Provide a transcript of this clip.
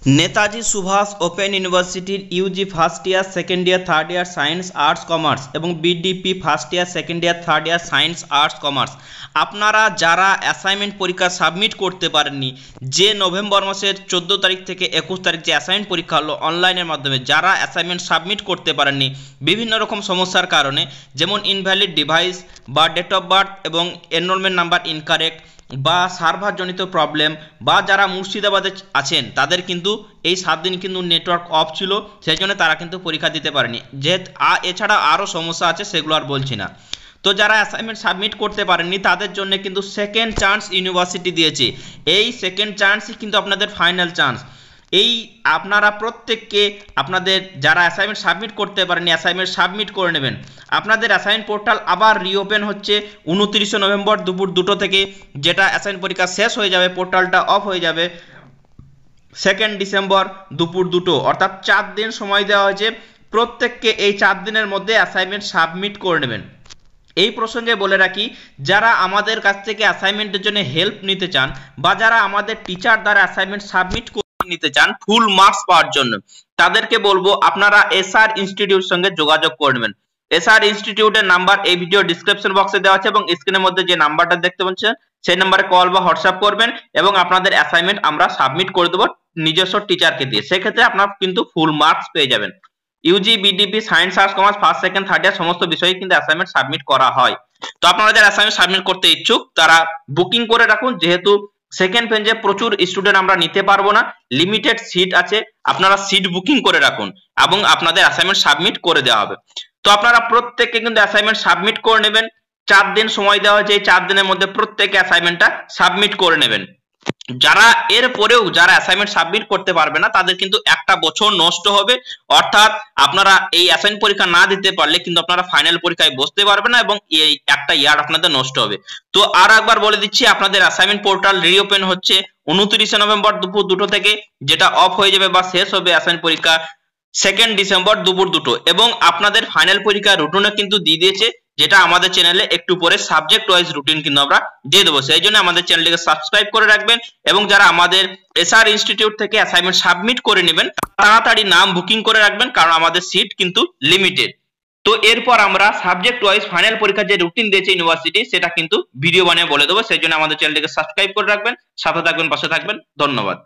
Netaji Subhash open ইউনিভার্সিটির UG first year, second year, third year science, arts, commerce এবং BDP first year, second year, third year science, arts, commerce আপনারা যারা assignment পরীক্ষা submit করতে পারেননি, যে নভেম্বর মাসের 14 তারিখ থেকে 21 তারিখ যে অ্যাসাইনমেন্ট পরীক্ষা হলো অনলাইনের মাধ্যমে, যারা অ্যাসাইনমেন্ট সাবমিট করতে পারেননি বিভিন্ন রকম সমস্যার কারণে, যেমন ইনভ্যালিড ডিভাইস বা ডেট অফ বার্থ এবং এনরোলমেন্ট নাম্বার ইনকারেক্ট বা সার্ভার জনিত প্রবলেম, বা যারা মুর্শিদাবাদে আছেন তাদের কিন্তু এই 7 দিন কিন্তু নেটওয়ার্ক অফ ছিল, সেই জন্য তারা কিন্তু পরীক্ষা দিতে পারেনি। এছাড়া আরও সমস্যা আছে, সেগুলো আর বলছি না। তো যারা অ্যাসাইনমেন্ট সাবমিট করতে পারেননি তাদের জন্য কিন্তু সেকেন্ড চান্স ইউনিভার্সিটি দিয়েছে। এই সেকেন্ড চান্সই কিন্তু আপনাদের ফাইনাল চান্স। এই আপনারা প্রত্যেককে আপনাদের যারা অ্যাসাইনমেন্ট সাবমিট করতে পারেননি অ্যাসাইনমেন্ট সাবমিট করে নেবেন। আপনাদের অ্যাসাইন পোর্টাল আবার রিওপেন হচ্ছে 29 নভেম্বর দুপুর 2টো থেকে, যেটা অ্যাসাইন পরীক্ষা শেষ হয়ে যাবে, পোর্টালটা অফ হয়ে যাবে 2 ডিসেম্বর দুপুর 2টো, অর্থাৎ 4 দিন সময় দেওয়া হয়েছে। প্রত্যেককে এই 4 দিনের মধ্যে অ্যাসাইনমেন্ট সাবমিট করে নেবেন। এই প্রসঙ্গে বলে রাখি, যারা আমাদের কাছ থেকে অ্যাসাইনমেন্টের জন্য হেল্প নিতে চান বা যারা আমাদের টিচার দ্বারা অ্যাসাইনমেন্ট সাবমিট করে নিতে চান ফুল মার্কস পাওয়ার জন্য, তাদেরকে বলবো আপনারা এসআর ইনস্টিটিউট সঙ্গে যোগাযোগ করে নেবেন। এসআর ইনস্টিটিউটের নাম্বার এই ভিডিও ডিসক্রিপশন বক্সে দেওয়া আছে এবং স্ক্রিনের মধ্যে যে নাম্বারটা দেখতে পাচ্ছেন সেই নাম্বারে কল বা হোয়াটসঅ্যাপ করবেন এবং আপনাদের অ্যাসাইনমেন্ট আমরা সাবমিট করে দেবো নিজস্ব টিচারকে দিয়ে। সেক্ষেত্রে আপনারা কিন্তু ফুল মার্কস পেয়ে যাবেন। UG, BDP, science, arts, commerce first, second, third year সমস্ত বিষয়ে কিন্তু অ্যাসাইনমেন্ট সাবমিট করা হয়। তো আপনারা যারা অ্যাসাইনমেন্ট সাবমিট করতে ইচ্ছুক তারা বুকিং করে রাখুন, যেহেতু সেকেন্ড পেজে প্রচুর স্টুডেন্ট আমরা নিতে পারবো না, লিমিটেড সিট আছে, আপনারা সিট বুকিং করে রাখুন এবং আপনাদের অ্যাসাইনমেন্ট সাবমিট করে দেওয়া হবে। তো আপনারা প্রত্যেককে কিন্তু অ্যাসাইনমেন্ট সাবমিট করে নেবেন। 4 দিন সময় দেওয়া হয়েছে, এই 4 দিনের মধ্যে প্রত্যেকে অ্যাসাইনমেন্টটা সাবমিট করে নেবেন। যারা এর পরেও যারা অ্যাসাইনমেন্ট সাবমিট করতে পারবে না তাদের কিন্তু একটা বছর নষ্ট হবে, অর্থাৎ আপনারা এই অ্যাসাইনমেন্ট পরীক্ষা না দিতে পারলে কিন্তু আপনারা ফাইনাল পরীক্ষায় বসতে পারবেন না এবং এই একটা ইয়ার আপনাদের নষ্ট হবে। তো আর একবার বলে দিচ্ছি, আপনাদের অ্যাসাইনমেন্ট পোর্টাল রিওপেন হচ্ছে 29 নভেম্বর দুপুর 2টো থেকে, যেটা অফ হয়ে যাবে বা শেষ হবে অ্যাসাইনমেন্ট পরীক্ষা 2 ডিসেম্বর দুপুর 2টো, এবং আপনাদের ফাইনাল পরীক্ষার রুটিনও কিন্তু দিয়ে দিয়েছে, যেটা আমাদের চ্যানেলে একটু পরে সাবজেক্ট ওয়াইজ রুটিন কিন্তু আমরা দিয়ে দেবো। সেই জন্য আমাদের চ্যানেলটিকে সাবস্ক্রাইব করে রাখবেন এবং যারা আমাদের এসআর ইনস্টিটিউট থেকে অ্যাসাইনমেন্ট সাবমিট করে নেবেন তাড়াতাড়ি নাম বুকিং করে রাখবেন, কারণ আমাদের সিট কিন্তু লিমিটেড। তো এরপর আমরা সাবজেক্ট ওয়াইজ ফাইনাল পরীক্ষার যে রুটিন দিয়েছে ইউনিভার্সিটি সেটা কিন্তু ভিডিও বানিয়ে বলে দেবো। সেই জন্য আমাদের চ্যানেলটিকে সাবস্ক্রাইব করে রাখবেন, সাথে থাকবেন, পাশে থাকবেন। ধন্যবাদ।